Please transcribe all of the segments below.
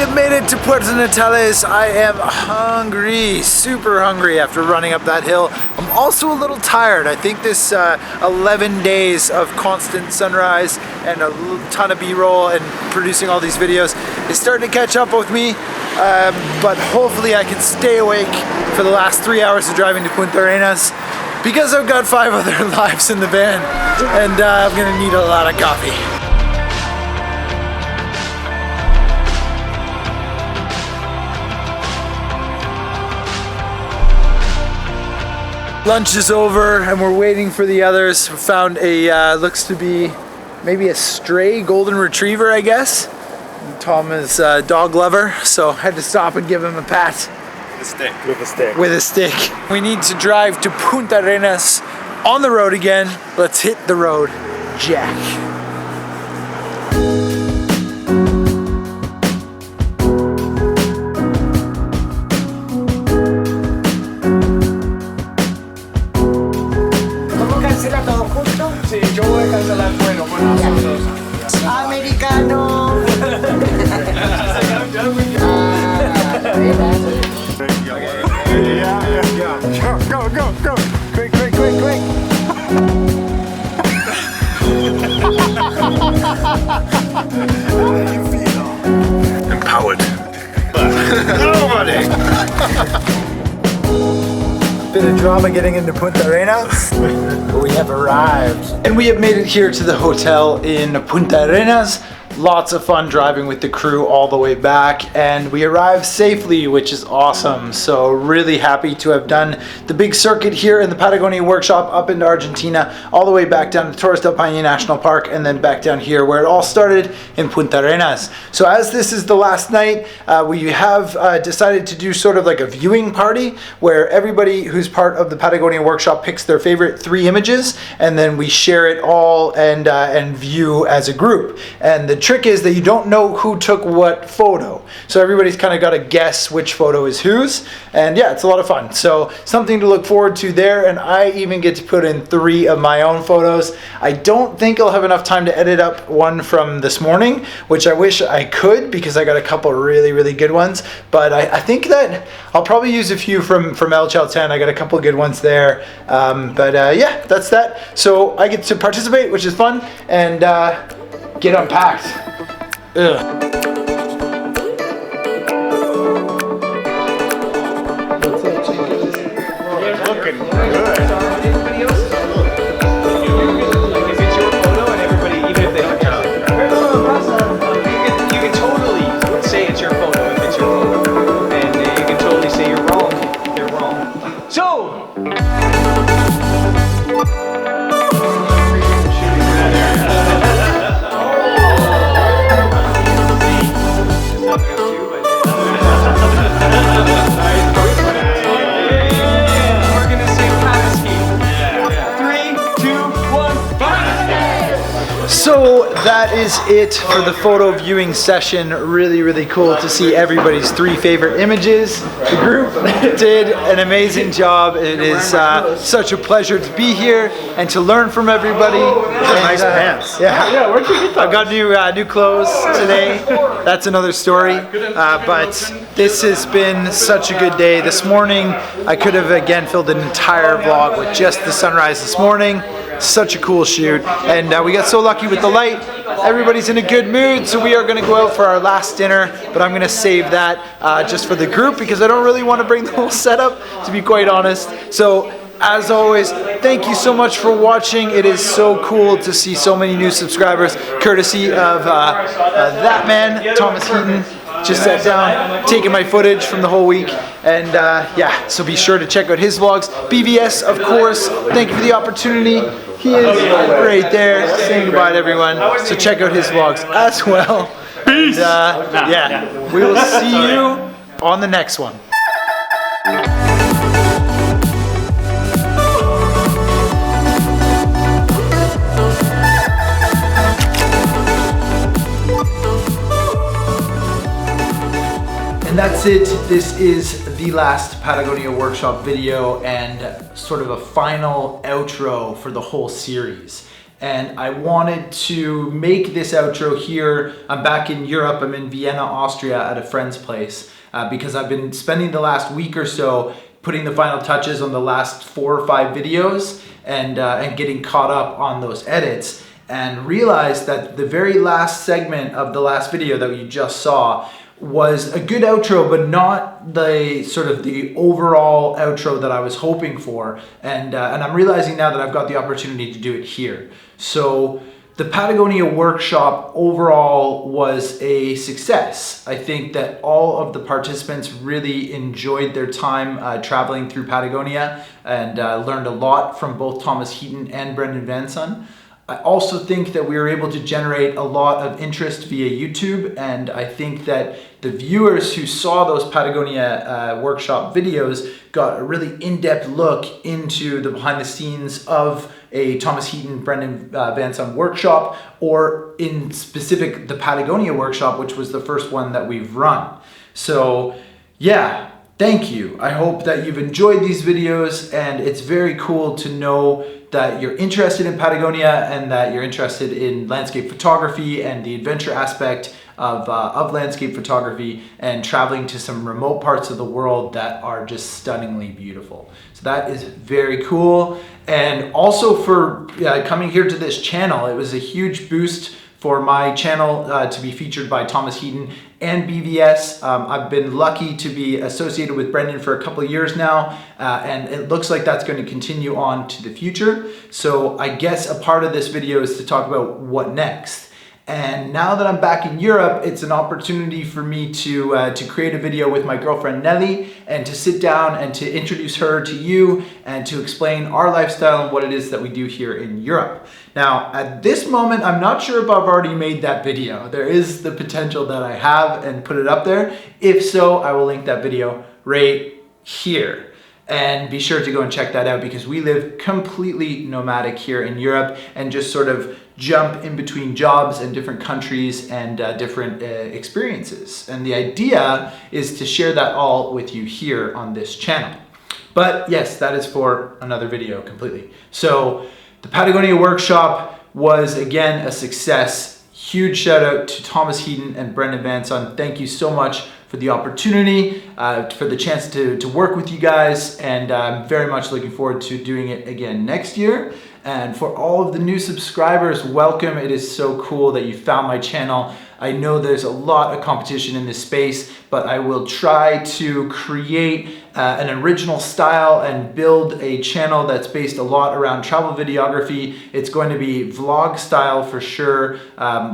have made it to Puerto Natales. I am hungry, super hungry after running up that hill. I'm also a little tired. I think this 11 days of constant sunrise and a ton of B-roll and producing all these videos is starting to catch up with me. But hopefully I can stay awake for the last 3 hours of driving to Punta Arenas because I've got 5 other lives in the van and I'm gonna need a lot of coffee. Lunch is over and we're waiting for the others. We found a, looks to be maybe a stray golden retriever, I guess. Tom is a dog lover, so I had to stop and give him a pat. With a stick. With a stick. With a stick. We need to drive to Punta Arenas on the road again. Let's hit the road, Jack. Sí, yo voy a cancelar el vuelo con nosotros. Americano. Go. Quick. How do you feel? Empowered. Nobody. Bit of drama getting into Punta Arenas, but we have arrived. And we have made it here to the hotel in Punta Arenas. Lots of fun driving with the crew all the way back, and we arrived safely, which is awesome. So really happy to have done the big circuit here in the Patagonia Workshop up into Argentina, all the way back down to Torres del Paine National Park, and then back down here where it all started in Punta Arenas. So as this is the last night, we have decided to do sort of like a viewing party where everybody who's part of the Patagonia Workshop picks their favorite 3 images, and then we share it all and view as a group. And the trick is that you don't know who took what photo, so everybody's kind of got to guess which photo is whose, and yeah, it's a lot of fun. So something to look forward to there, and I even get to put in 3 of my own photos. I don't think I'll have enough time to edit up one from this morning, which I wish I could because I got a couple really good ones, but I think that I'll probably use a few from El Chalten. I got a couple good ones there, yeah, that's that. So I get to participate, which is fun, and get unpacked. Ugh. Looking good. Everybody else is on look. If it's your photo and everybody, even if they don't count, you can totally say it's your photo if it's your photo, and you can totally say you're wrong if they're wrong. So. So that is it for the photo viewing session. Really cool to see everybody's 3 favorite images. The group did an amazing job. It is such a pleasure to be here and to learn from everybody. Nice pants. Yeah, where'd you get those? I've got new clothes today. That's another story. But this has been such a good day. This morning, I could have again filled an entire vlog with just the sunrise this morning. Such a cool shoot, and we got so lucky with the light. Everybody's in a good mood, so we are going to go out for our last dinner, but I'm going to save that just for the group because I don't really want to bring the whole setup, to be quite honest. So as always, thank you so much for watching. It is so cool to see so many new subscribers, courtesy of that man, Thomas Heaton. Just sat down, taking my footage from the whole week, and yeah, so be sure to check out his vlogs. BvS, of course, thank you for the opportunity. He is right there saying goodbye to everyone, so check out his vlogs as well. Peace! And, yeah, we will see you on the next one. And that's it. This is the last Patagonia Workshop video and sort of a final outro for the whole series. And I wanted to make this outro here. I'm back in Europe. I'm in Vienna, Austria at a friend's place because I've been spending the last week or so putting the final touches on the last 4 or 5 videos and getting caught up on those edits, and realized that the very last segment of the last video that you just saw was a good outro, but not the sort of the overall outro that I was hoping for. And I'm realizing now that I've got the opportunity to do it here. So the Patagonia workshop overall was a success. I think that all of the participants really enjoyed their time traveling through Patagonia and learned a lot from both Thomas Heaton and Brendan Van Son. I also think that we were able to generate a lot of interest via YouTube, and I think that the viewers who saw those Patagonia workshop videos got a really in-depth look into the behind the scenes of a Thomas Heaton, Brendan Van Son workshop, or in specific the Patagonia workshop, which was the first one that we've run. So yeah, thank you. I hope that you've enjoyed these videos, and it's very cool to know that you're interested in Patagonia and that you're interested in landscape photography and the adventure aspect of landscape photography and traveling to some remote parts of the world that are just stunningly beautiful. So that is very cool. And also for coming here to this channel, it was a huge boost for my channel to be featured by Thomas Heaton and BvS. I've been lucky to be associated with Brendan for a couple of years now, and it looks like that's going to continue on to the future. So I guess a part of this video is to talk about what next. And now that I'm back in Europe, it's an opportunity for me to create a video with my girlfriend Nelly and to sit down and to introduce her to you and to explain our lifestyle and what it is that we do here in Europe. Now, at this moment, I'm not sure if I've already made that video. There is the potential that I have and put it up there. If so, I will link that video right here. And be sure to go and check that out because we live completely nomadic here in Europe and just sort of jump in between jobs and different countries and different experiences. And the idea is to share that all with you here on this channel. But yes, that is for another video completely. So the Patagonia workshop was again a success. Huge shout out to Thomas Heaton and Brendan Van Son. Thank you so much for the opportunity, for the chance to work with you guys, and I'm very much looking forward to doing it again next year. And for all of the new subscribers, welcome. It is so cool that you found my channel. I know there's a lot of competition in this space, but I will try to create an original style and build a channel that's based a lot around travel videography. It's going to be vlog style for sure,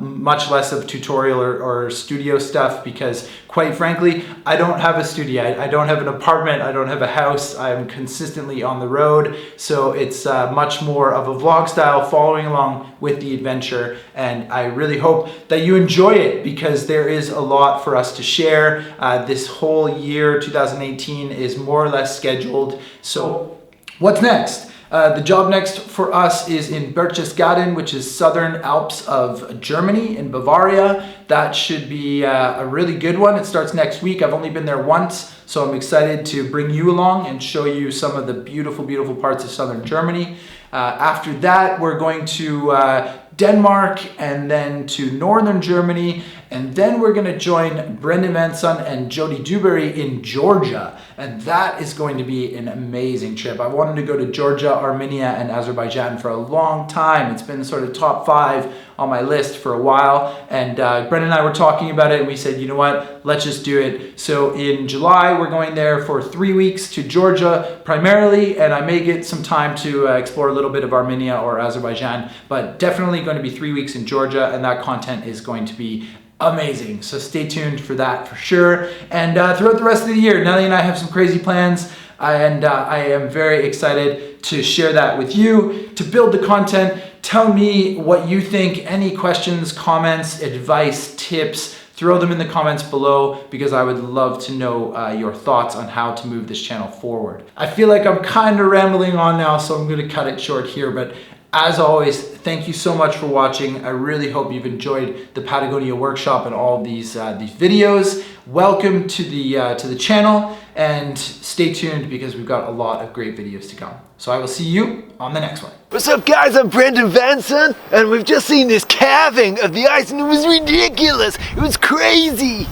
much less of tutorial or studio stuff because quite frankly, I don't have a studio. I don't have an apartment. I don't have a house. I'm consistently on the road. So it's much more of a vlog style following along with the adventure. And I really hope that you enjoy it because there is a lot for us to share. This whole year, 2018, is more or less scheduled. So what's next? The job next for us is in Berchtesgaden, which is southern Alps of Germany in Bavaria. That should be a really good one. It starts next week. I've only been there once, so I'm excited to bring you along and show you some of the beautiful, beautiful parts of southern Germany. After that, we're going to Denmark and then to northern Germany, and then we're going to join Brendan Van Son and Jody Dewberry in Georgia, and that is going to be an amazing trip. I wanted to go to Georgia, Armenia, and Azerbaijan for a long time. It's been sort of top 5 on my list for a while, and Brendan and I were talking about it, and we said, you know what, let's just do it. So in July, we're going there for 3 weeks to Georgia primarily, and I may get some time to explore a little bit of Armenia or Azerbaijan, but definitely going to be 3 weeks in Georgia, and that content is going to be amazing. So stay tuned for that for sure. And throughout the rest of the year, Nelly and I have some crazy plans, and I am very excited to share that with you, to build the content. Tell me what you think, any questions, comments, advice, tips, throw them in the comments below because I would love to know your thoughts on how to move this channel forward. I feel like I'm kind of rambling on now, so I'm going to cut it short here, but As always, thank you so much for watching. I really hope you've enjoyed the Patagonia Workshop and all these videos. Welcome to the channel, and stay tuned because we've got a lot of great videos to come. So I will see you on the next one. What's up, guys? I'm Brendan Vanson, and we've just seen this calving of the ice, and it was ridiculous. It was crazy.